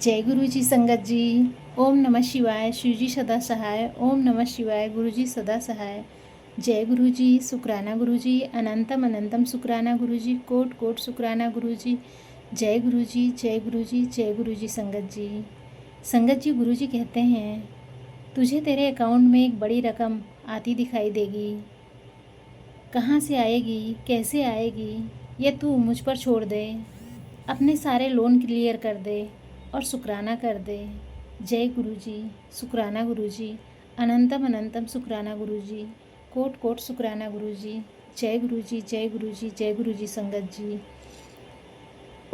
जय गुरु जी संगत जी। ओम नमः शिवाय। शिव जी सदा सहाय। ओम नमः शिवाय। गुरु जी सदा सहाय। जय गुरु जी। शुक्राना गुरु जी। अनंतम अनंतम शुक्राना गुरु जी। कोट कोट शुक्राना गुरु जी। जय गुरु जी। जय गुरु जी। जय गुरु जी संगत जी। संगत जी, गुरु जी कहते हैं तुझे तेरे अकाउंट में एक बड़ी रकम आती दिखाई देगी। कहाँ से आएगी, कैसे आएगी, ये तू मुझ पर छोड़ दे। अपने सारे लोन क्लियर कर दे और शुक्राना कर दे। जय गुरु जी। शुक्राना गुरु जी। अनंतम अनंतम शुक्राना गुरु जी। कोट कोट शुक्राना गुरु जी। जय गुरु जी। जय गुरु जी। जय गुरु जी संगत जी।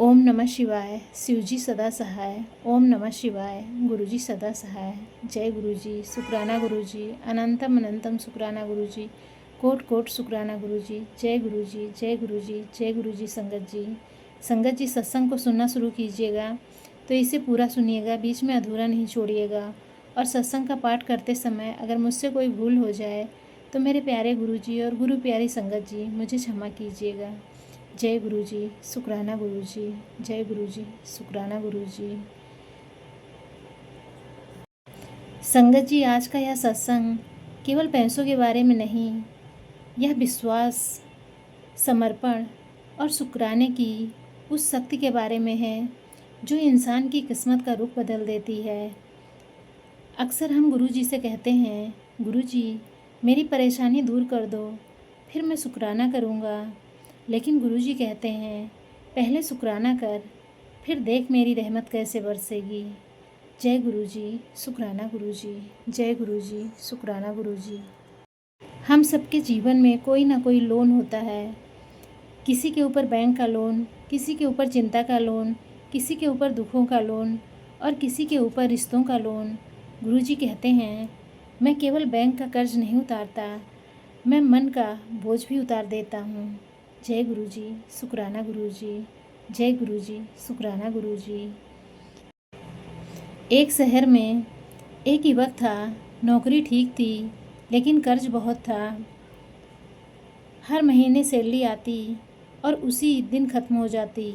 ओम नमः शिवाय। शिव जी सदा सहाय। ओम नमः शिवाय। गुरु जी सदा सहाय। जय गुरु जी। शुक्राना गुरु जी। अनंतम अनंतम शुक्राना गुरु जी। कोट कोट शुक्राना गुरु जी। जय गुरु जी। जय गुरु जी। जय गुरु जी संगत जी। संगत जी, सत्संग को सुनना शुरू कीजिएगा तो इसे पूरा सुनिएगा, बीच में अधूरा नहीं छोड़िएगा। और सत्संग का पाठ करते समय अगर मुझसे कोई भूल हो जाए तो मेरे प्यारे गुरु जी और गुरु प्यारी संगत जी मुझे क्षमा कीजिएगा। जय गुरु जी। शुक्राना गुरु जी। जय गुरु जी। शुक्राना गुरु जी। संगत जी, आज का यह सत्संग केवल पैसों के बारे में नहीं, यह विश्वास, समर्पण और शुक्राने की उस शक्ति के बारे में है जो इंसान की किस्मत का रुख बदल देती है। अक्सर हम गुरु जी से कहते हैं, गुरु जी मेरी परेशानी दूर कर दो, फिर मैं शुक्राना करूँगा। लेकिन गुरु जी कहते हैं पहले शुक्राना कर, फिर देख मेरी रहमत कैसे बरसेगी। जय गुरु जी। शुक्राना गुरु जी। जय गुरु जी। शुक्राना गुरु जी। हम सबके जीवन में कोई ना कोई लोन होता है। किसी के ऊपर बैंक का लोन, किसी के ऊपर चिंता का लोन, किसी के ऊपर दुखों का लोन और किसी के ऊपर रिश्तों का लोन। गुरु जी कहते हैं मैं केवल बैंक का कर्ज नहीं उतारता, मैं मन का बोझ भी उतार देता हूँ। जय गुरु जी। शुक्राना गुरु जी। जय गुरु जी। शुक्राना गुरु जी। एक शहर में एक युवक था। नौकरी ठीक थी लेकिन कर्ज बहुत था। हर महीने सैलरी आती और उसी दिन ख़त्म हो जाती।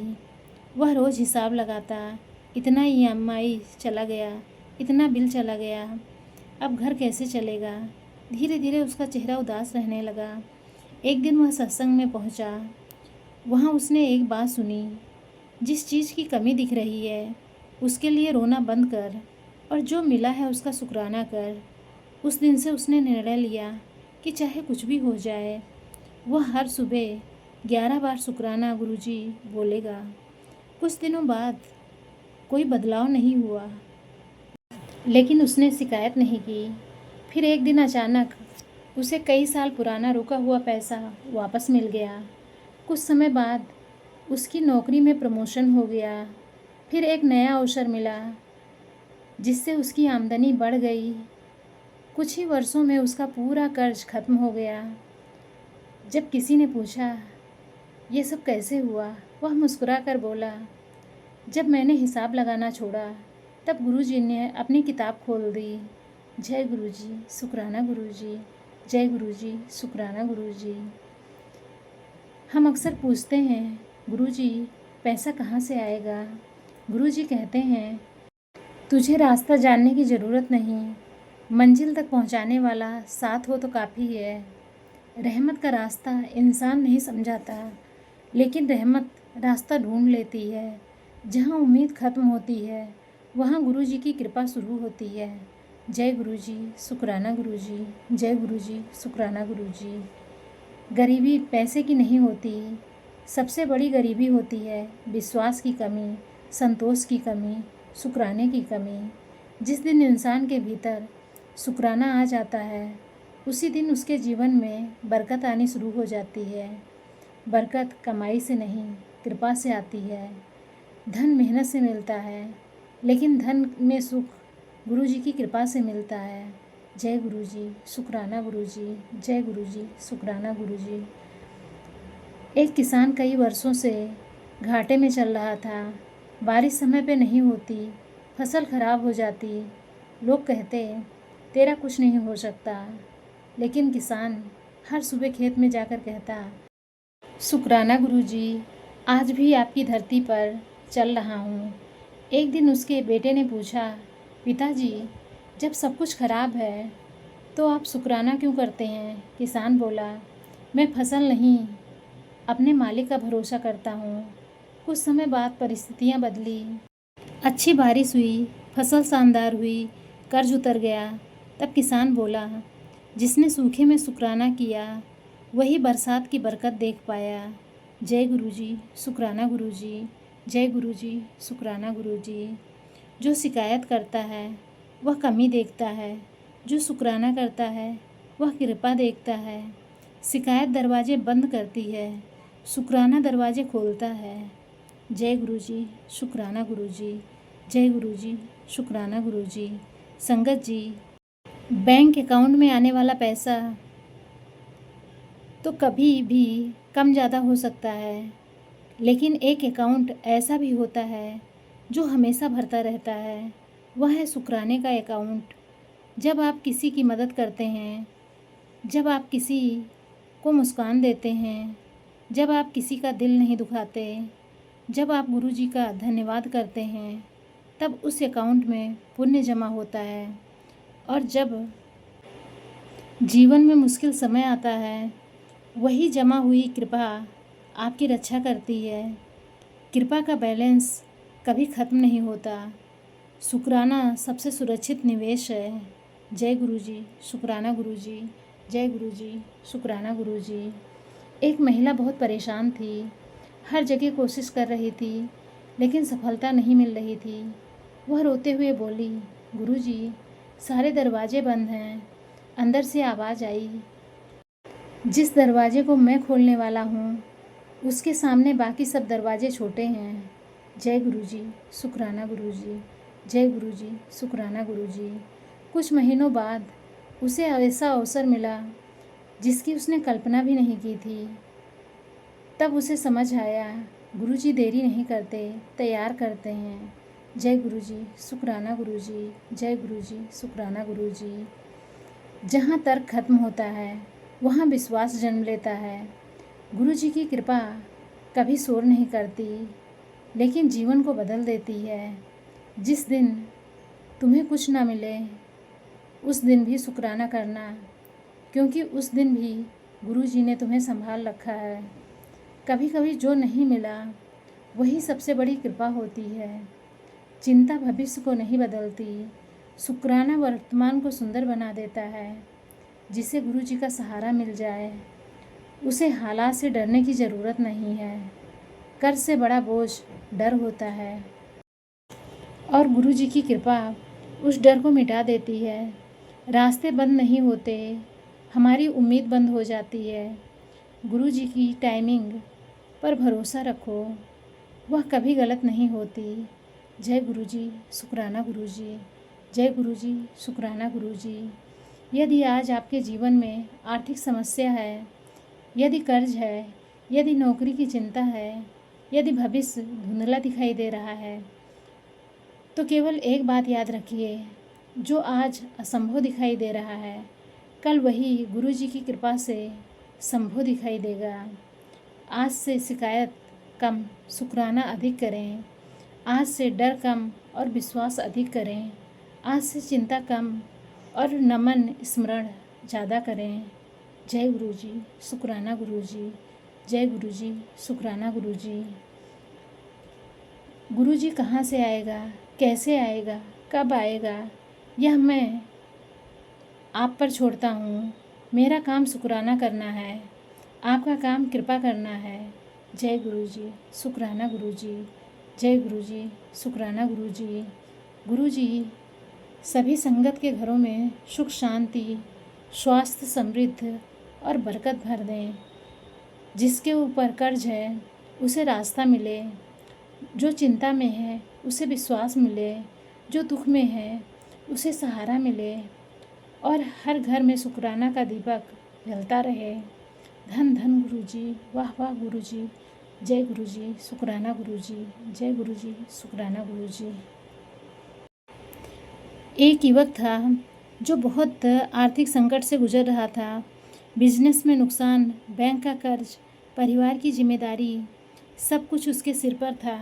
वह रोज़ हिसाब लगाता, इतना ईएमआई चला गया, इतना बिल चला गया, अब घर कैसे चलेगा। धीरे धीरे उसका चेहरा उदास रहने लगा। एक दिन वह सत्संग में पहुंचा। वहां उसने एक बात सुनी, जिस चीज़ की कमी दिख रही है उसके लिए रोना बंद कर और जो मिला है उसका शुक्राना कर। उस दिन से उसने निर्णय लिया कि चाहे कुछ भी हो जाए वह हर सुबह 11 बार शुक्राना गुरुजी बोलेगा। कुछ दिनों बाद कोई बदलाव नहीं हुआ, लेकिन उसने शिकायत नहीं की। फिर एक दिन अचानक उसे कई साल पुराना रुका हुआ पैसा वापस मिल गया। कुछ समय बाद उसकी नौकरी में प्रमोशन हो गया। फिर एक नया अवसर मिला जिससे उसकी आमदनी बढ़ गई। कुछ ही वर्षों में उसका पूरा कर्ज खत्म हो गया। जब किसी ने पूछा ये सब कैसे हुआ, वह मुस्कुरा कर बोला, जब मैंने हिसाब लगाना छोड़ा तब गुरुजी ने अपनी किताब खोल दी। जय गुरुजी। शुक्राना गुरुजी। जय गुरुजी। शुक्राना गुरुजी। हम अक्सर पूछते हैं गुरुजी पैसा कहाँ से आएगा। गुरुजी कहते हैं तुझे रास्ता जानने की ज़रूरत नहीं, मंजिल तक पहुँचाने वाला साथ हो तो काफ़ी है। रहमत का रास्ता इंसान नहीं समझाता, लेकिन रहमत रास्ता ढूंढ लेती है। जहाँ उम्मीद ख़त्म होती है वहाँ गुरु जी की कृपा शुरू होती है। जय गुरु जी। शुक्राना गुरु जी। जय गुरु जी। शुक्राना गुरु जी। गरीबी पैसे की नहीं होती, सबसे बड़ी गरीबी होती है विश्वास की कमी, संतोष की कमी, शुक्राने की कमी। जिस दिन इंसान के भीतर शुक्राना आ जाता है उसी दिन उसके जीवन में बरकत आनी शुरू हो जाती है। बरकत कमाई से नहीं, कृपा से आती है। धन मेहनत से मिलता है, लेकिन धन में सुख गुरु जी की कृपा से मिलता है। जय गुरु जी। शुक्राना गुरु जी। जय गुरु जी। शुक्राना गुरु जी। एक किसान कई वर्षों से घाटे में चल रहा था। बारिश समय पे नहीं होती, फसल खराब हो जाती। लोग कहते तेरा कुछ नहीं हो सकता, लेकिन किसान हर सुबह खेत में जाकर कहता, शुक्राना गुरु जी, आज भी आपकी धरती पर चल रहा हूँ। एक दिन उसके बेटे ने पूछा, पिताजी, जब सब कुछ खराब है तो आप शुक्राना क्यों करते हैं? किसान बोला, मैं फसल नहीं, अपने मालिक का भरोसा करता हूँ। कुछ समय बाद परिस्थितियाँ बदली, अच्छी बारिश हुई, फसल शानदार हुई, कर्ज उतर गया। तब किसान बोला, जिसने सूखे में शुक्राना किया वही बरसात की बरकत देख पाया। जय गुरुजी, शुक्राना गुरुजी, जय गुरुजी, शुक्राना गुरुजी। जो शिकायत करता है वह कमी देखता है, जो शुक्राना करता है वह कृपा देखता है। शिकायत दरवाजे बंद करती है, शुक्राना दरवाजे खोलता है। जय गुरुजी, शुक्राना गुरुजी, जय गुरुजी, शुक्राना गुरुजी। संगत जी, बैंक अकाउंट में आने वाला पैसा तो कभी भी कम ज़्यादा हो सकता है, लेकिन एक अकाउंट ऐसा भी होता है जो हमेशा भरता रहता है। वह है शुक्राने का अकाउंट। जब आप किसी की मदद करते हैं, जब आप किसी को मुस्कान देते हैं, जब आप किसी का दिल नहीं दुखाते, जब आप गुरुजी का धन्यवाद करते हैं, तब उस अकाउंट में पुण्य जमा होता है। और जब जीवन में मुश्किल समय आता है, वही जमा हुई कृपा आपकी रक्षा करती है। कृपा का बैलेंस कभी ख़त्म नहीं होता। शुक्राना सबसे सुरक्षित निवेश है। जय गुरुजी, शुक्राना गुरुजी, जय गुरुजी, शुक्राना गुरुजी। एक महिला बहुत परेशान थी, हर जगह कोशिश कर रही थी, लेकिन सफलता नहीं मिल रही थी। वह रोते हुए बोली, गुरुजी, सारे दरवाजे बंद हैं। अंदर से आवाज़ आई, जिस दरवाजे को मैं खोलने वाला हूँ उसके सामने बाकी सब दरवाजे छोटे हैं। जय गुरुजी, शुक्राना गुरुजी, जय गुरुजी, शुक्राना गुरुजी। कुछ महीनों बाद उसे ऐसा अवसर मिला जिसकी उसने कल्पना भी नहीं की थी। तब उसे समझ आया, गुरुजी देरी नहीं करते, तैयार करते हैं। जय गुरुजी, शुक्राना गुरुजी, जय गुरुजी, शुक्राना गुरुजी। जहाँ तर्क खत्म होता है वहाँ विश्वास जन्म लेता है। गुरुजी की कृपा कभी शोर नहीं करती, लेकिन जीवन को बदल देती है। जिस दिन तुम्हें कुछ ना मिले उस दिन भी शुक्राना करना, क्योंकि उस दिन भी गुरुजी ने तुम्हें संभाल रखा है। कभी कभी जो नहीं मिला वही सबसे बड़ी कृपा होती है। चिंता भविष्य को नहीं बदलती, शुक्राना वर्तमान को सुंदर बना देता है। जिसे गुरुजी का सहारा मिल जाए उसे हालात से डरने की ज़रूरत नहीं है। कर्ज से बड़ा बोझ डर होता है और गुरुजी की कृपा उस डर को मिटा देती है। रास्ते बंद नहीं होते, हमारी उम्मीद बंद हो जाती है। गुरुजी की टाइमिंग पर भरोसा रखो, वह कभी गलत नहीं होती। जय गुरुजी, शुक्राना गुरुजी, जय गुरुजी, शुक्राना गुरुजी। यदि आज आपके जीवन में आर्थिक समस्या है, यदि कर्ज है, यदि नौकरी की चिंता है, यदि भविष्य धुंधला दिखाई दे रहा है, तो केवल एक बात याद रखिए, जो आज असंभव दिखाई दे रहा है कल वही गुरुजी की कृपा से संभव दिखाई देगा। आज से शिकायत कम, शुक्राना अधिक करें। आज से डर कम और विश्वास अधिक करें। आज से चिंता कम और नमन स्मरण ज़्यादा करें। जय गुरुजी, शुक्राना गुरुजी, जय गुरुजी, शुक्राना गुरुजी। गुरुजी कहाँ से आएगा, कैसे आएगा, कब आएगा, यह मैं आप पर छोड़ता हूँ। मेरा काम शुक्राना करना है, आपका काम कृपा करना है। जय गुरुजी, शुक्राना गुरुजी, जय गुरुजी, शुक्राना गुरुजी। गुरुजी सभी संगत के घरों में सुख शांति, स्वास्थ्य, समृद्ध और बरकत भर दें। जिसके ऊपर कर्ज है उसे रास्ता मिले, जो चिंता में है उसे विश्वास मिले, जो दुख में है उसे सहारा मिले और हर घर में शुक्राना का दीपक जलता रहे। धन धन गुरुजी, वाह वाह गुरुजी, जय गुरुजी, शुक्राना गुरुजी, जय गुरुजी, शुक्राना गुरुजी। एक युवक था जो बहुत आर्थिक संकट से गुजर रहा था। बिजनेस में नुकसान, बैंक का कर्ज, परिवार की जिम्मेदारी, सब कुछ उसके सिर पर था।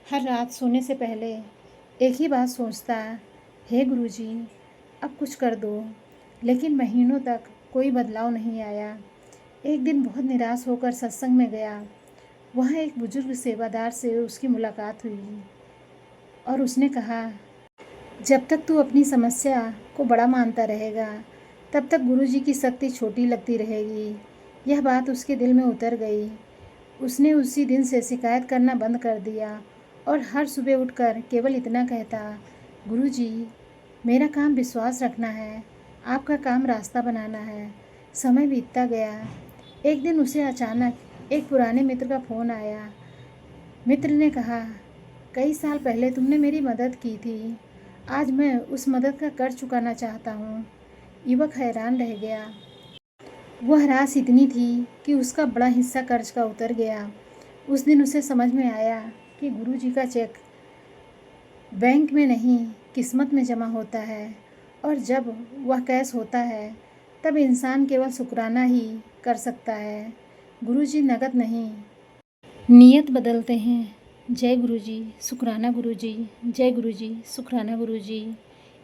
हर रात सोने से पहले एक ही बात सोचता, हे गुरुजी, अब कुछ कर दो। लेकिन महीनों तक कोई बदलाव नहीं आया। एक दिन बहुत निराश होकर सत्संग में गया। वहाँ एक बुजुर्ग सेवादार से उसकी मुलाकात हुई और उसने कहा, जब तक तू अपनी समस्या को बड़ा मानता रहेगा, तब तक गुरुजी की शक्ति छोटी लगती रहेगी। यह बात उसके दिल में उतर गई। उसने उसी दिन से शिकायत करना बंद कर दिया और हर सुबह उठकर केवल इतना कहता, गुरुजी, मेरा काम विश्वास रखना है, आपका काम रास्ता बनाना है। समय बीतता गया। एक दिन उसे अचानक एक पुराने मित्र का फ़ोन आया। मित्र ने कहा, कई साल पहले तुमने मेरी मदद की थी। आज मैं उस मदद का कर्ज चुकाना चाहता हूँ। युवक हैरान रह गया। वह राशि इतनी थी कि उसका बड़ा हिस्सा कर्ज का उतर गया। उस दिन उसे समझ में आया कि गुरुजी का चेक बैंक में नहीं, किस्मत में जमा होता है, और जब वह कैश होता है तब इंसान केवल शुक्राना ही कर सकता है। गुरुजी नकद नहीं, नियत बदलते हैं। जय गुरुजी, शुक्राना गुरुजी, जय गुरुजी, शुक्राना गुरुजी।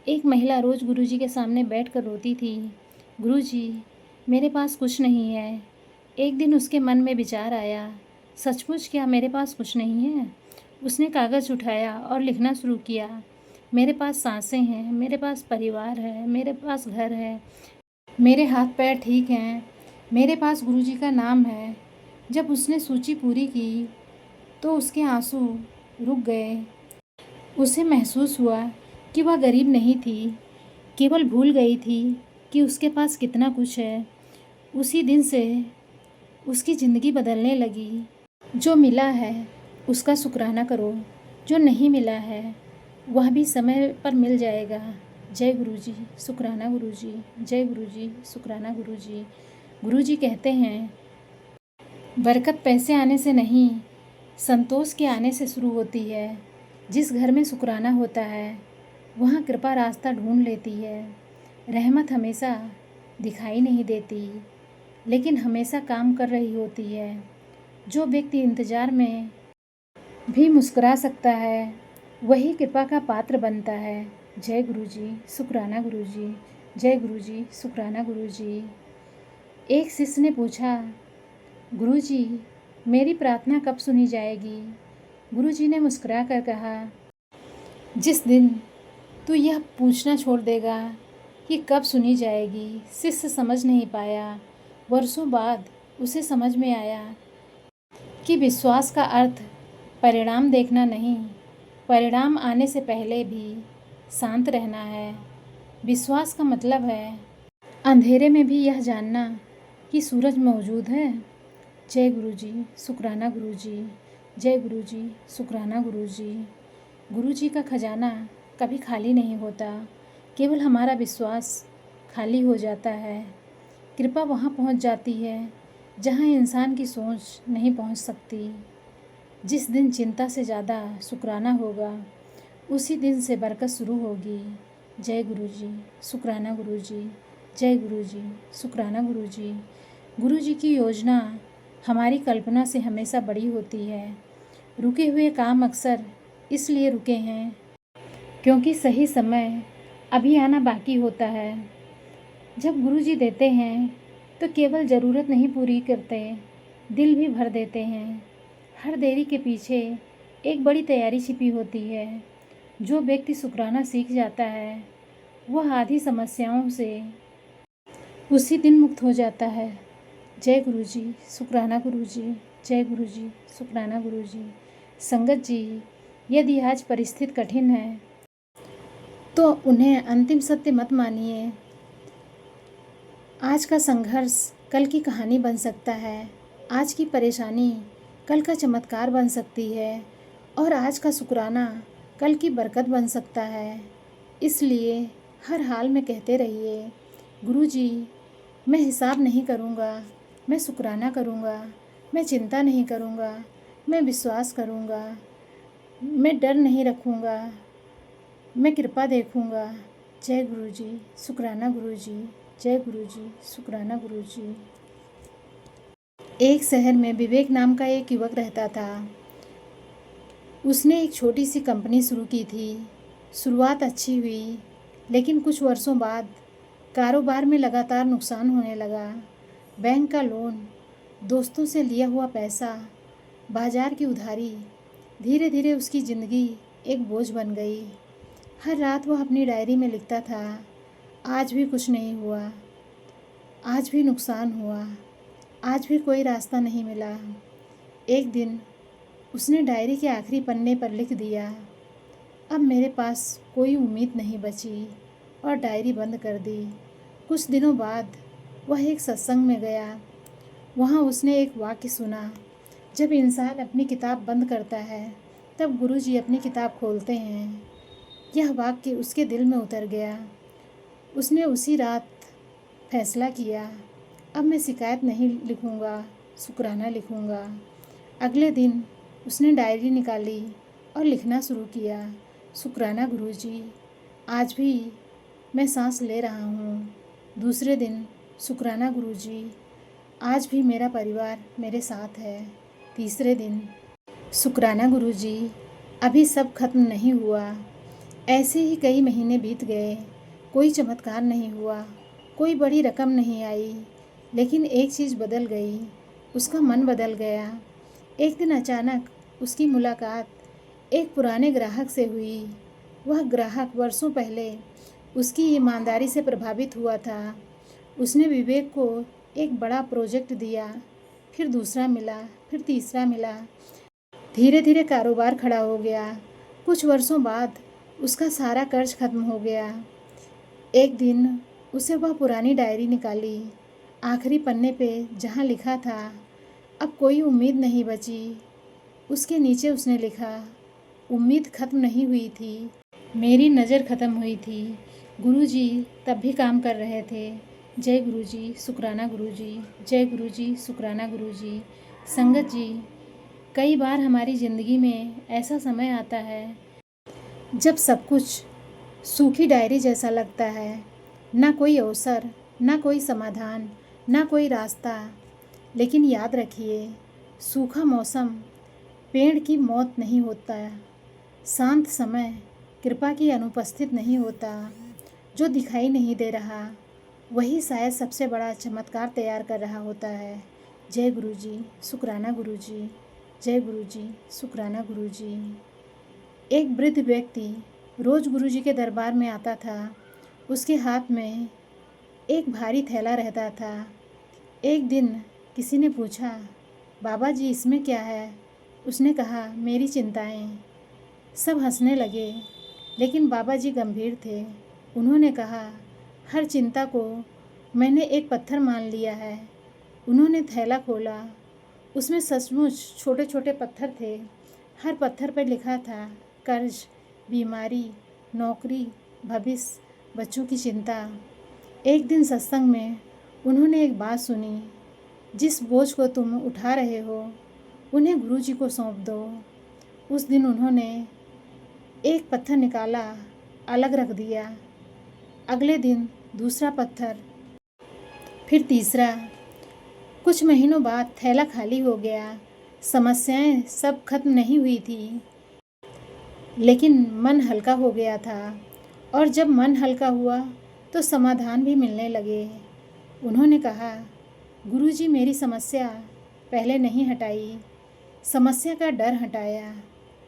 एक महिला रोज़ गुरुजी के सामने बैठकर रोती थी, गुरुजी, मेरे पास कुछ नहीं है। एक दिन उसके मन में विचार आया, सचमुच क्या मेरे पास कुछ नहीं है? उसने कागज़ उठाया और लिखना शुरू किया, मेरे पास सांसें हैं, मेरे पास परिवार है, मेरे पास घर है, मेरे हाथ पैर ठीक हैं, मेरे पास गुरुजी का नाम है। जब उसने सूची पूरी की तो उसके आंसू रुक गए। उसे महसूस हुआ कि वह गरीब नहीं थी, केवल भूल गई थी कि उसके पास कितना कुछ है। उसी दिन से उसकी ज़िंदगी बदलने लगी। जो मिला है उसका शुक्राना करो, जो नहीं मिला है वह भी समय पर मिल जाएगा। जय गुरुजी, शुक्राना गुरुजी, जय गुरुजी, शुक्राना गुरुजी। गुरुजी कहते हैं, बरकत पैसे आने से नहीं, संतोष के आने से शुरू होती है। जिस घर में शुक्राना होता है वहाँ कृपा रास्ता ढूंढ लेती है। रहमत हमेशा दिखाई नहीं देती, लेकिन हमेशा काम कर रही होती है। जो व्यक्ति इंतज़ार में भी मुस्कुरा सकता है वही कृपा का पात्र बनता है। जय गुरुजी, शुक्राना गुरुजी, जय गुरुजी, शुक्राना गुरुजी। एक शिष्य ने पूछा, गुरुजी, मेरी प्रार्थना कब सुनी जाएगी? गुरुजी ने मुस्कुरा कर कहा, जिस दिन तू यह पूछना छोड़ देगा कि कब सुनी जाएगी। शिष्य समझ नहीं पाया। वर्षों बाद उसे समझ में आया कि विश्वास का अर्थ परिणाम देखना नहीं, परिणाम आने से पहले भी शांत रहना है। विश्वास का मतलब है अंधेरे में भी यह जानना कि सूरज मौजूद है। जय गुरुजी, शुक्राना गुरुजी, जय गुरुजी, शुक्राना गुरुजी। गुरुजी का खजाना कभी खाली नहीं होता, केवल हमारा विश्वास खाली हो जाता है। कृपा वहाँ पहुँच जाती है जहाँ इंसान की सोच नहीं पहुँच सकती। जिस दिन चिंता से ज़्यादा शुक्राना होगा उसी दिन से बरकत शुरू होगी। जय गुरुजी, शुक्राना गुरुजी, जय गुरुजी, शुक्राना गुरुजी। गुरुजी की योजना हमारी कल्पना से हमेशा बड़ी होती है। रुके हुए काम अक्सर इसलिए रुके हैं क्योंकि सही समय अभी आना बाकी होता है। जब गुरुजी देते हैं तो केवल ज़रूरत नहीं पूरी करते, दिल भी भर देते हैं। हर देरी के पीछे एक बड़ी तैयारी छिपी होती है। जो व्यक्ति शुक्राना सीख जाता है वह आधी समस्याओं से उसी दिन मुक्त हो जाता है। जय गुरुजी, शुक्राना गुरुजी, जय गुरुजी, शुक्राना गुरुजी। संगत जी, यदि आज परिस्थिति कठिन है तो उन्हें अंतिम सत्य मत मानिए। आज का संघर्ष कल की कहानी बन सकता है। आज की परेशानी कल का चमत्कार बन सकती है और आज का शुक्राना कल की बरकत बन सकता है। इसलिए हर हाल में कहते रहिए, गुरुजी, मैं हिसाब नहीं करूँगा, मैं शुक्राना करूँगा, मैं चिंता नहीं करूँगा, मैं विश्वास करूँगा, मैं डर नहीं रखूँगा, मैं कृपा देखूँगा। जय गुरुजी, शुक्राना गुरुजी, जय गुरुजी, शुक्राना गुरुजी। एक शहर में विवेक नाम का एक युवक रहता था। उसने एक छोटी सी कंपनी शुरू की थी। शुरुआत अच्छी हुई, लेकिन कुछ वर्षों बाद कारोबार में लगातार नुकसान होने लगा। बैंक का लोन, दोस्तों से लिया हुआ पैसा, बाजार की उधारी, धीरे धीरे उसकी ज़िंदगी एक बोझ बन गई। हर रात वह अपनी डायरी में लिखता था, आज भी कुछ नहीं हुआ, आज भी नुकसान हुआ, आज भी कोई रास्ता नहीं मिला। एक दिन उसने डायरी के आखिरी पन्ने पर लिख दिया, अब मेरे पास कोई उम्मीद नहीं बची, और डायरी बंद कर दी। कुछ दिनों बाद वह एक सत्संग में गया। वहाँ उसने एक वाक्य सुना, जब इंसान अपनी किताब बंद करता है तब गुरुजी अपनी किताब खोलते हैं। यह वाक्य उसके दिल में उतर गया। उसने उसी रात फैसला किया, अब मैं शिकायत नहीं लिखूँगा, शुक्राना लिखूँगा। अगले दिन उसने डायरी निकाली और लिखना शुरू किया, शुक्राना गुरुजी, आज भी मैं सांस ले रहा हूँ। दूसरे दिन, शुक्राना गुरुजी, आज भी मेरा परिवार मेरे साथ है। तीसरे दिन, शुक्राना गुरुजी, अभी सब खत्म नहीं हुआ। ऐसे ही कई महीने बीत गए, कोई चमत्कार नहीं हुआ, कोई बड़ी रकम नहीं आई, लेकिन एक चीज़ बदल गई, उसका मन बदल गया। एक दिन अचानक उसकी मुलाकात एक पुराने ग्राहक से हुई। वह ग्राहक वर्षों पहले उसकी ईमानदारी से प्रभावित हुआ था। उसने विवेक को एक बड़ा प्रोजेक्ट दिया, फिर दूसरा मिला, फिर तीसरा मिला। धीरे धीरे कारोबार खड़ा हो गया। कुछ वर्षों बाद उसका सारा कर्ज खत्म हो गया। एक दिन उसे वह पुरानी डायरी निकाली। आखिरी पन्ने पे जहाँ लिखा था, अब कोई उम्मीद नहीं बची, उसके नीचे उसने लिखा, उम्मीद खत्म नहीं हुई थी, मेरी नज़र ख़त्म हुई थी। गुरुजी तब भी काम कर रहे थे। जय गुरुजी, शुक्राना गुरुजी, जय गुरुजी, शुक्राना गुरुजी। संगत जी, कई बार हमारी ज़िंदगी में ऐसा समय आता है जब सब कुछ सूखी डायरी जैसा लगता है, ना कोई अवसर, ना कोई समाधान, ना कोई रास्ता। लेकिन याद रखिए, सूखा मौसम पेड़ की मौत नहीं होता, शांत समय कृपा की अनुपस्थित नहीं होता। जो दिखाई नहीं दे रहा वही शायद सबसे बड़ा चमत्कार तैयार कर रहा होता है। जय गुरुजी, शुक्राना गुरुजी, जय गुरुजी, शुक्राना गुरुजी। एक वृद्ध व्यक्ति रोज़ गुरुजी के दरबार में आता था। उसके हाथ में एक भारी थैला रहता था। एक दिन किसी ने पूछा, बाबा जी इसमें क्या है? उसने कहा, मेरी चिंताएं। सब हंसने लगे, लेकिन बाबा जी गंभीर थे। उन्होंने कहा, हर चिंता को मैंने एक पत्थर मान लिया है। उन्होंने थैला खोला, उसमें सचमुच छोटे छोटे पत्थर थे। हर पत्थर पर लिखा था, कर्ज, बीमारी, नौकरी, भविष्य, बच्चों की चिंता। एक दिन सत्संग में उन्होंने एक बात सुनी, जिस बोझ को तुम उठा रहे हो उन्हें गुरुजी को सौंप दो। उस दिन उन्होंने एक पत्थर निकाला, अलग रख दिया। अगले दिन दूसरा पत्थर, फिर तीसरा। कुछ महीनों बाद थैला खाली हो गया। समस्याएं सब खत्म नहीं हुई थी, लेकिन मन हल्का हो गया था। और जब मन हल्का हुआ तो समाधान भी मिलने लगे। उन्होंने कहा, गुरुजी मेरी समस्या पहले नहीं हटाई, समस्या का डर हटाया।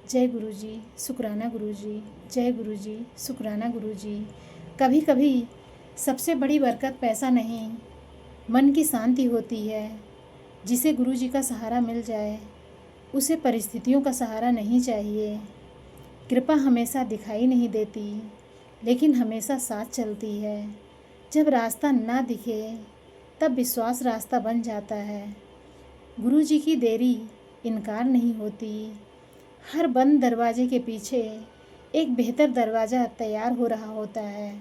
जय गुरुजी, शुक्राना गुरुजी, जय गुरुजी, शुक्राना गुरुजी। कभी कभी सबसे बड़ी बरकत पैसा नहीं, मन की शांति होती है। जिसे गुरुजी का सहारा मिल जाए उसे परिस्थितियों का सहारा नहीं चाहिए। कृपा हमेशा दिखाई नहीं देती, लेकिन हमेशा साथ चलती है। जब रास्ता ना दिखे तब विश्वास रास्ता बन जाता है। गुरुजी की देरी इनकार नहीं होती। हर बंद दरवाजे के पीछे एक बेहतर दरवाज़ा तैयार हो रहा होता है।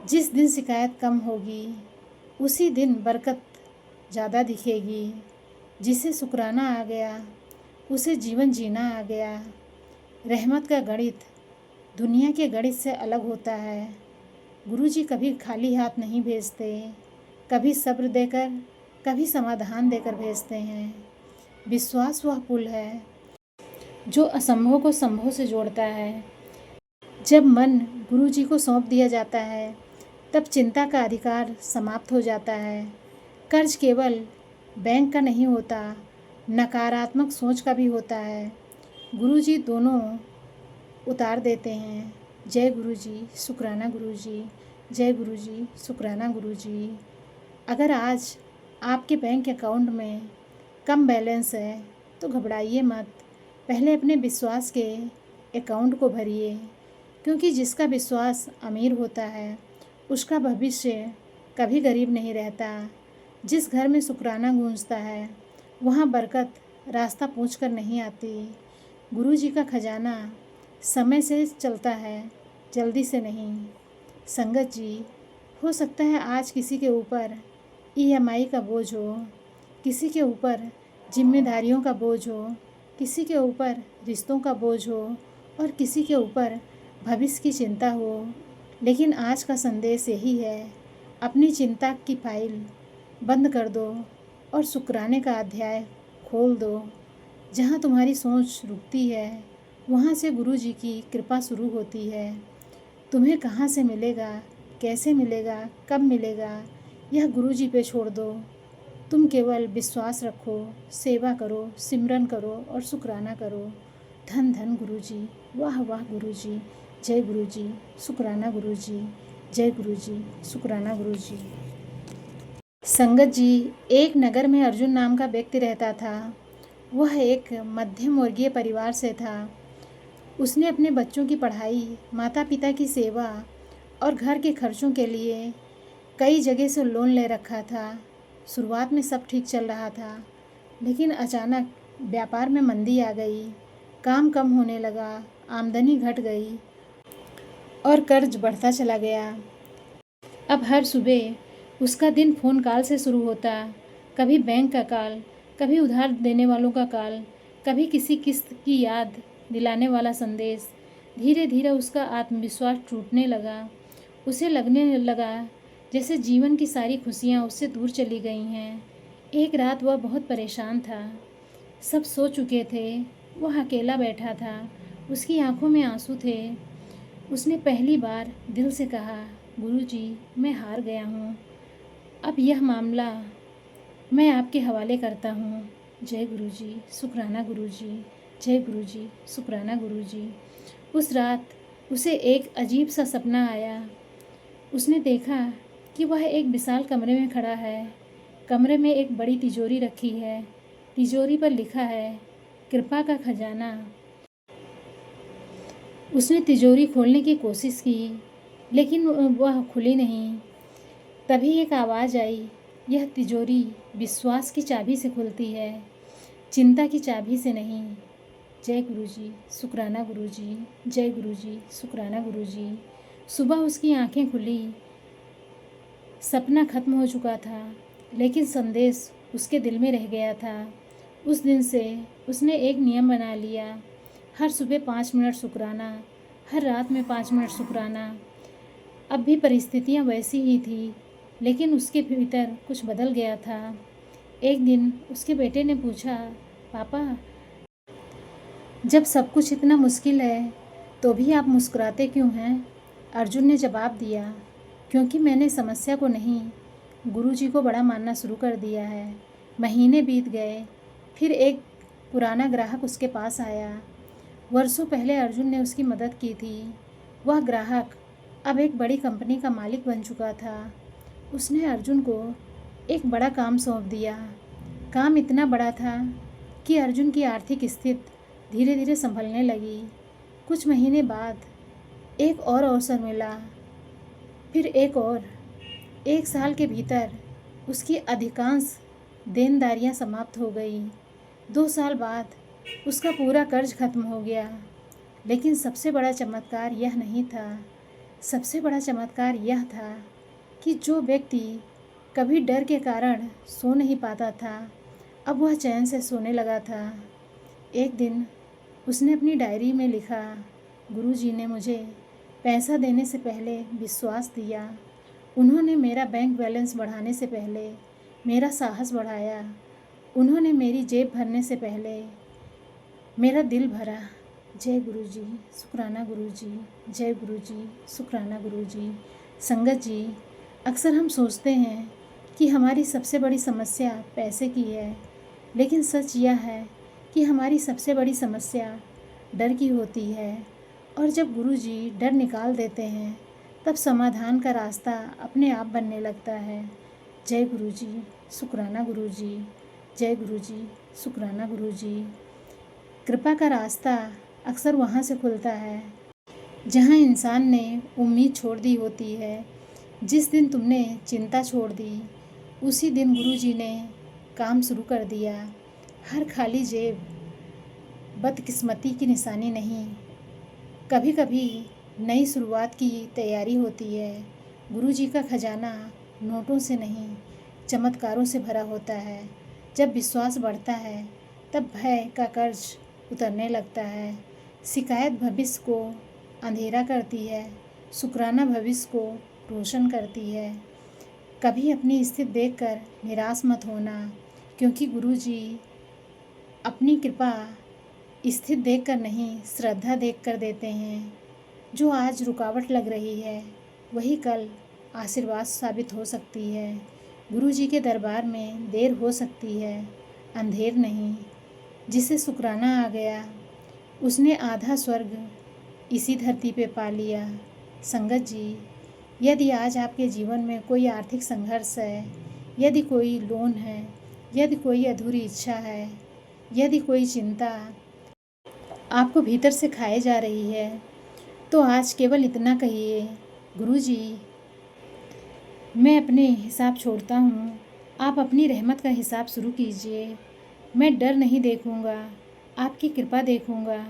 जिस दिन शिकायत कम होगी उसी दिन बरकत ज़्यादा दिखेगी। जिसे शुक्राना आ गया उसे जीवन जीना आ गया। रहमत का गणित दुनिया के गणित से अलग होता है। गुरुजी कभी खाली हाथ नहीं भेजते, कभी सब्र देकर, कभी समाधान देकर भेजते हैं। विश्वास वह पुल है जो असंभव को संभव से जोड़ता है। जब मन गुरु जी को सौंप दिया जाता है तब चिंता का अधिकार समाप्त हो जाता है। कर्ज केवल बैंक का नहीं होता, नकारात्मक सोच का भी होता है। गुरु जी दोनों उतार देते हैं। जय गुरु जी, शुक्राना गुरु जी। जय गुरु जी, शुक्राना गुरु जी। अगर आज आपके बैंक अकाउंट में कम बैलेंस है तो घबराइए मत। पहले अपने विश्वास के अकाउंट को भरिए, क्योंकि जिसका विश्वास अमीर होता है उसका भविष्य कभी गरीब नहीं रहता। जिस घर में शुक्राना गूंजता है वहाँ बरकत रास्ता पूछ कर नहीं आती। गुरु जी का खजाना समय से चलता है, जल्दी से नहीं। संगत जी, हो सकता है आज किसी के ऊपर ईएमआई का बोझ हो, किसी के ऊपर जिम्मेदारियों का बोझ हो, किसी के ऊपर रिश्तों का बोझ हो और किसी के ऊपर भविष्य की चिंता हो। लेकिन आज का संदेश यही है, अपनी चिंता की फाइल बंद कर दो और शुक्राने का अध्याय खोल दो। जहाँ तुम्हारी सोच रुकती है वहाँ से गुरु जी की कृपा शुरू होती है। तुम्हें कहाँ से मिलेगा, कैसे मिलेगा, कब मिलेगा, यह गुरु जी पे छोड़ दो। तुम केवल विश्वास रखो, सेवा करो, सिमरन करो और शुक्राना करो। धन धन गुरु जी, वाह वाह गुरु जी। जय गुरु जी, शुक्राना गुरु जी। जय गुरु जी, शुक्राना गुरु जी। संगत जी, एक नगर में अर्जुन नाम का व्यक्ति रहता था। वह एक मध्यम वर्गीय परिवार से था। उसने अपने बच्चों की पढ़ाई, माता पिता की सेवा और घर के खर्चों के लिए कई जगह से लोन ले रखा था। शुरुआत में सब ठीक चल रहा था, लेकिन अचानक व्यापार में मंदी आ गई, काम कम होने लगा, आमदनी घट गई और कर्ज बढ़ता चला गया। अब हर सुबह उसका दिन फ़ोन कॉल से शुरू होता, कभी बैंक का कॉल, कभी उधार देने वालों का कॉल, कभी किसी किस्त की याद दिलाने वाला संदेश। धीरे धीरे उसका आत्मविश्वास टूटने लगा। उसे लगने लगा जैसे जीवन की सारी खुशियाँ उससे दूर चली गई हैं। एक रात वह बहुत परेशान था। सब सो चुके थे, वह अकेला बैठा था, उसकी आंखों में आंसू थे। उसने पहली बार दिल से कहा, गुरु जी, मैं हार गया हूँ। अब यह मामला मैं आपके हवाले करता हूँ। जय गुरु जी, शुक्राना गुरु जी। जय गुरु जी, शुक्राना गुरु जी। उस रात उसे एक अजीब सा सपना आया। उसने देखा कि वह एक विशाल कमरे में खड़ा है। कमरे में एक बड़ी तिजोरी रखी है। तिजोरी पर लिखा है, कृपा का खजाना। उसने तिजोरी खोलने की कोशिश की, लेकिन वह खुली नहीं। तभी एक आवाज़ आई, यह तिजोरी विश्वास की चाबी से खुलती है, चिंता की चाबी से नहीं। जय गुरु जी, शुक्राना गुरु जी। जय गुरु जी, शुक्राना गुरु जी। सुबह उसकी आंखें खुली। सपना खत्म हो चुका था, लेकिन संदेश उसके दिल में रह गया था। उस दिन से उसने एक नियम बना लिया, हर सुबह 5 मिनट शुक्राना, हर रात में 5 मिनट शुक्राना। अब भी परिस्थितियाँ वैसी ही थी, लेकिन उसके भीतर कुछ बदल गया था। एक दिन उसके बेटे ने पूछा, पापा, जब सब कुछ इतना मुश्किल है तो भी आप मुस्कुराते क्यों हैं? अर्जुन ने जवाब दिया, क्योंकि मैंने समस्या को नहीं, गुरुजी को बड़ा मानना शुरू कर दिया है। महीने बीत गए, फिर एक पुराना ग्राहक उसके पास आया। वर्षों पहले अर्जुन ने उसकी मदद की थी। वह ग्राहक अब एक बड़ी कंपनी का मालिक बन चुका था। उसने अर्जुन को एक बड़ा काम सौंप दिया। काम इतना बड़ा था कि अर्जुन की आर्थिक स्थिति धीरे धीरे संभलने लगी। कुछ महीने बाद एक और अवसर मिला, फिर एक और। 1 साल के भीतर उसकी अधिकांश देनदारियां समाप्त हो गई। 2 साल बाद उसका पूरा कर्ज खत्म हो गया। लेकिन सबसे बड़ा चमत्कार यह नहीं था। सबसे बड़ा चमत्कार यह था कि जो व्यक्ति कभी डर के कारण सो नहीं पाता था, अब वह चैन से सोने लगा था। एक दिन उसने अपनी डायरी में लिखा, गुरुजी ने मुझे पैसा देने से पहले विश्वास दिया। उन्होंने मेरा बैंक बैलेंस बढ़ाने से पहले मेरा साहस बढ़ाया। उन्होंने मेरी जेब भरने से पहले मेरा दिल भरा। जय गुरु जी, शुक्राना गुरु जी। जय गुरु जी, शुक्राना गुरु जी। संगत जी, अक्सर हम सोचते हैं कि हमारी सबसे बड़ी समस्या पैसे की है, लेकिन सच यह है कि हमारी सबसे बड़ी समस्या डर की होती है। और जब गुरु जी डर निकाल देते हैं, तब समाधान का रास्ता अपने आप बनने लगता है। जय गुरु जी, शुक्राना गुरु जी। जय गुरु जी, शुक्राना गुरु जी। कृपा का रास्ता अक्सर वहाँ से खुलता है जहाँ इंसान ने उम्मीद छोड़ दी होती है। जिस दिन तुमने चिंता छोड़ दी, उसी दिन गुरुजी ने काम शुरू कर दिया। हर खाली जेब बदकिस्मती की निशानी नहीं, कभी कभी नई शुरुआत की तैयारी होती है। गुरुजी का खजाना नोटों से नहीं, चमत्कारों से भरा होता है। जब विश्वास बढ़ता है, तब भय का कर्ज उतरने लगता है। शिकायत भविष्य को अंधेरा करती है, शुक्राना भविष्य को रोशन करती है। कभी अपनी स्थिति देखकर निराश मत होना, क्योंकि गुरुजी अपनी कृपा स्थिति देखकर नहीं, श्रद्धा देखकर देते हैं। जो आज रुकावट लग रही है, वही कल आशीर्वाद साबित हो सकती है। गुरुजी के दरबार में देर हो सकती है, अंधेर नहीं। जिसे शुक्राना आ गया, उसने आधा स्वर्ग इसी धरती पे पा लिया। संगत जी, यदि आज आपके जीवन में कोई आर्थिक संघर्ष है, यदि कोई लोन है, यदि कोई अधूरी इच्छा है, यदि कोई चिंता आपको भीतर से खाए जा रही है, तो आज केवल इतना कहिए, गुरुजी मैं अपने हिसाब छोड़ता हूँ, आप अपनी रहमत का हिसाब शुरू कीजिए। मैं डर नहीं देखूँगा, आपकी कृपा देखूँगा।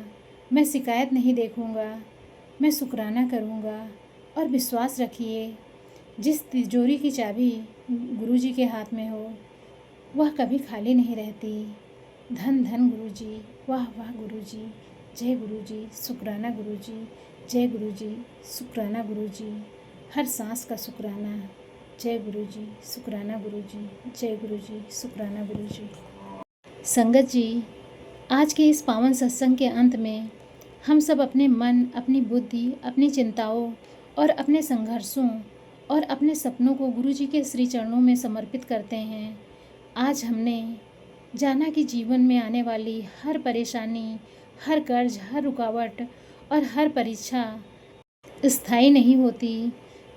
मैं शिकायत नहीं देखूँगा, मैं शुक्राना करूँगा। और विश्वास रखिए, जिस तिजोरी की चाबी गुरुजी के हाथ में हो, वह कभी खाली नहीं रहती। धन धन गुरुजी, वाह वाह गुरुजी। जय गुरुजी, शुक्राना गुरुजी। जय गुरुजी, शुक्राना गुरुजी। हर सांस का शुक्राना। जय गुरुजी, शुक्राना गुरुजी। जय गुरुजी, शुक्राना गुरुजी। संगत जी, आज के इस पावन सत्संग के अंत में हम सब अपने मन, अपनी बुद्धि, अपनी चिंताओं और अपने संघर्षों और अपने सपनों को गुरुजी के श्री चरणों में समर्पित करते हैं। आज हमने जाना कि जीवन में आने वाली हर परेशानी, हर कर्ज, हर रुकावट और हर परीक्षा स्थायी नहीं होती।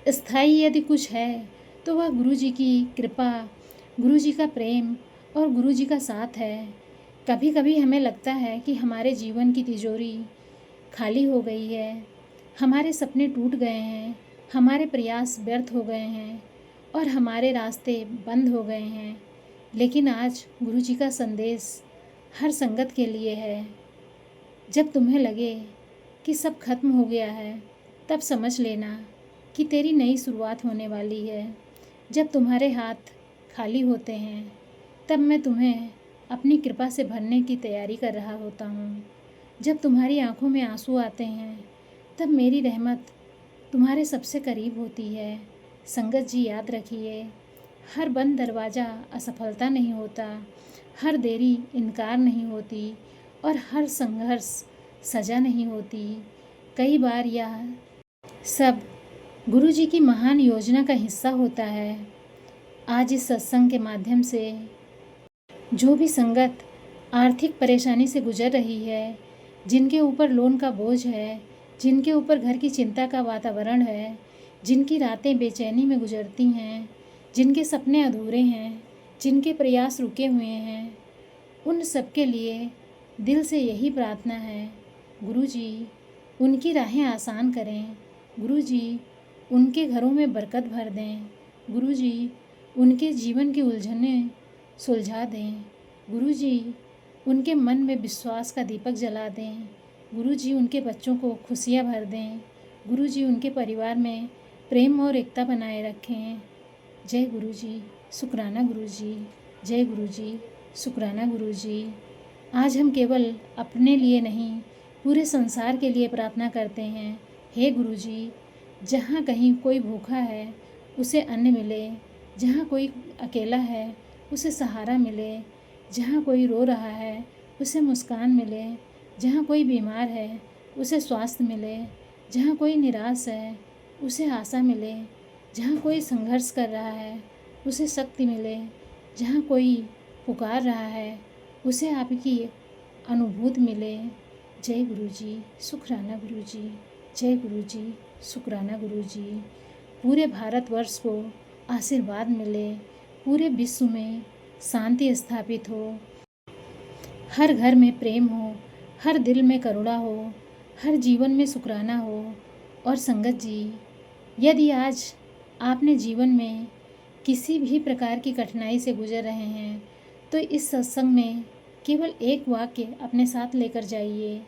स्थायी यदि कुछ है, तो वह गुरुजी की कृपा, गुरुजी का प्रेम और गुरुजी का साथ है। कभी कभी हमें लगता है कि हमारे जीवन की तिजोरी खाली हो गई है, हमारे सपने टूट गए हैं, हमारे प्रयास व्यर्थ हो गए हैं और हमारे रास्ते बंद हो गए हैं। लेकिन आज गुरुजी का संदेश हर संगत के लिए है। जब तुम्हें लगे कि सब खत्म हो गया है, तब समझ लेना कि तेरी नई शुरुआत होने वाली है। जब तुम्हारे हाथ खाली होते हैं, तब मैं तुम्हें अपनी कृपा से भरने की तैयारी कर रहा होता हूँ। जब तुम्हारी आंखों में आंसू आते हैं, तब मेरी रहमत तुम्हारे सबसे करीब होती है। संगत जी, याद रखिए, हर बंद दरवाज़ा असफलता नहीं होता, हर देरी इनकार नहीं होती और हर संघर्ष सज़ा नहीं होती। कई बार यह सब गुरुजी की महान योजना का हिस्सा होता है। आज इस सत्संग के माध्यम से जो भी संगत आर्थिक परेशानी से गुजर रही है, जिनके ऊपर लोन का बोझ है, जिनके ऊपर घर की चिंता का वातावरण है, जिनकी रातें बेचैनी में गुजरती हैं, जिनके सपने अधूरे हैं, जिनके प्रयास रुके हुए हैं, उन सब के लिए दिल से यही प्रार्थना है, गुरुजी उनकी राहें आसान करें। गुरुजी उनके घरों में बरकत भर दें। गुरुजी उनके जीवन की उलझनें सुलझा दें। गुरुजी उनके मन में विश्वास का दीपक जला दें। गुरुजी उनके बच्चों को खुशियाँ भर दें। गुरुजी उनके परिवार में प्रेम और एकता बनाए रखें। जय गुरुजी, शुक्राना गुरुजी। जय गुरुजी, शुक्राना गुरुजी। आज हम केवल अपने लिए नहीं, पूरे संसार के लिए प्रार्थना करते हैं। हे गुरुजी, जहाँ कहीं कोई भूखा है, उसे अन्न मिले। जहाँ कोई अकेला है, उसे सहारा मिले। जहाँ कोई रो रहा है, उसे मुस्कान मिले। जहाँ कोई बीमार है उसे स्वास्थ्य मिले, जहाँ कोई निराश है उसे आशा मिले, जहाँ कोई संघर्ष कर रहा है उसे शक्ति मिले, जहाँ कोई पुकार रहा है उसे आपकी अनुभूति मिले। जय गुरु जी, शुक्राना गुरु जी। जय गुरु जी, शुक्राना गुरु जी। पूरे भारतवर्ष को आशीर्वाद मिले, पूरे विश्व में शांति स्थापित हो, हर घर में प्रेम हो, हर दिल में करुणा हो, हर जीवन में शुक्राना हो। और संगत जी, यदि आज आपने जीवन में किसी भी प्रकार की कठिनाई से गुजर रहे हैं तो इस सत्संग में केवल एक वाक्य अपने साथ लेकर जाइए।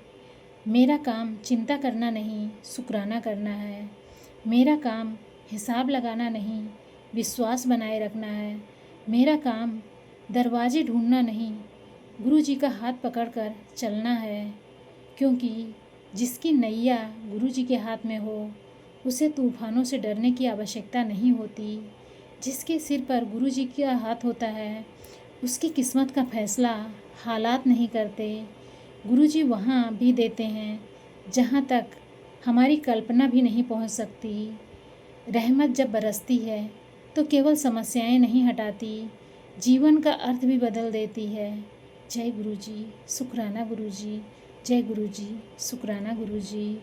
मेरा काम चिंता करना नहीं, शुक्राना करना है। मेरा काम हिसाब लगाना नहीं, विश्वास बनाए रखना है। मेरा काम दरवाजे ढूंढना नहीं, गुरु जी का हाथ पकड़कर चलना है। क्योंकि जिसकी नैया गुरु जी के हाथ में हो उसे तूफानों से डरने की आवश्यकता नहीं होती। जिसके सिर पर गुरु जी का हाथ होता है उसकी किस्मत का फैसला हालात नहीं करते। गुरु जी वहाँ भी देते हैं जहाँ तक हमारी कल्पना भी नहीं पहुँच सकती। रहमत जब बरसती है तो केवल समस्याएं नहीं हटाती, जीवन का अर्थ भी बदल देती है। जय गुरु जी, शुक्राना गुरु जी। जय गुरु जी, शुक्राना गुरु जी।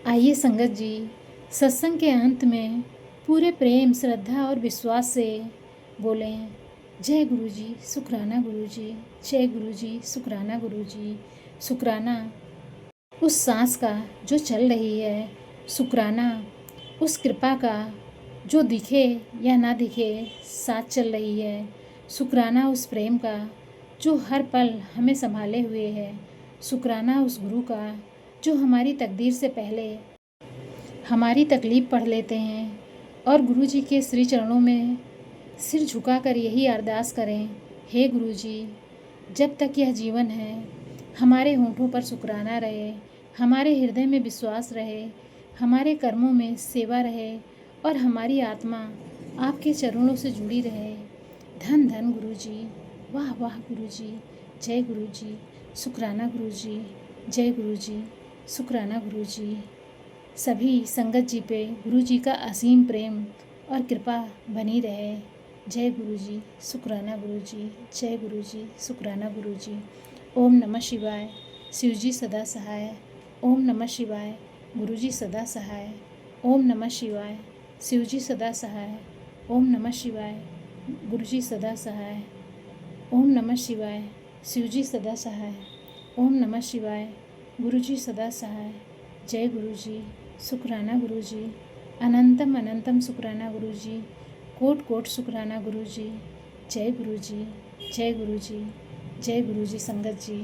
आइए संगत जी, सत्संग के अंत में पूरे प्रेम, श्रद्धा और विश्वास से बोलें, जय गुरु जी, शुक्राना गुरु जी। जय गुरु जी, शुक्राना गुरु जी। शुक्राना उस सांस का जो चल रही है, शुक्राना उस कृपा का जो दिखे या ना दिखे साथ चल रही है, शुक्राना उस प्रेम का जो हर पल हमें संभाले हुए है, शुक्राना उस गुरु का जो हमारी तकदीर से पहले हमारी तकलीफ़ पढ़ लेते हैं और गुरु जी के श्री चरणों में सिर झुकाकर यही अरदास करें, हे गुरु जी, जब तक यह जीवन है हमारे होंठों पर शुक्राना रहे, हमारे हृदय में विश्वास रहे, हमारे कर्मों में सेवा रहे और हमारी आत्मा आपके चरणों से जुड़ी रहे। धन धन गुरु जी, वाह वाह गुरु जी। जय गुरु जी, शुक्राना गुरु जी। जय गुरु जी, शुक्राना गुरु जी। सभी संगत जी पे गुरु जी का असीम प्रेम और कृपा बनी रहे। जय गुरु जी, शुक्राना गुरु जी। जय गुरु जी, शुक्राना गुरु जी। ओम नमः शिवाय। शिव जी सदा सहाय। ओम नमः शिवाय। गुरु जी सदा सहाय। ओम नमः शिवाय। शिव जी सदा सहाय। ओम नमः शिवाय। गुरु जी सदा सहाय। ओम नमः शिवाय। शिव जी सदा सहाय। ओम नमः शिवाय। गुरु जी सदा सहाय। जय गुरु जी, शुक्राना गुरु जी। अनंतम अनंतम शुक्राना गुरु जी। कोट कोट शुक्राना गुरु जी। जय गुरु जी, जय गुरु जी। जय गुरु जी संगत जी।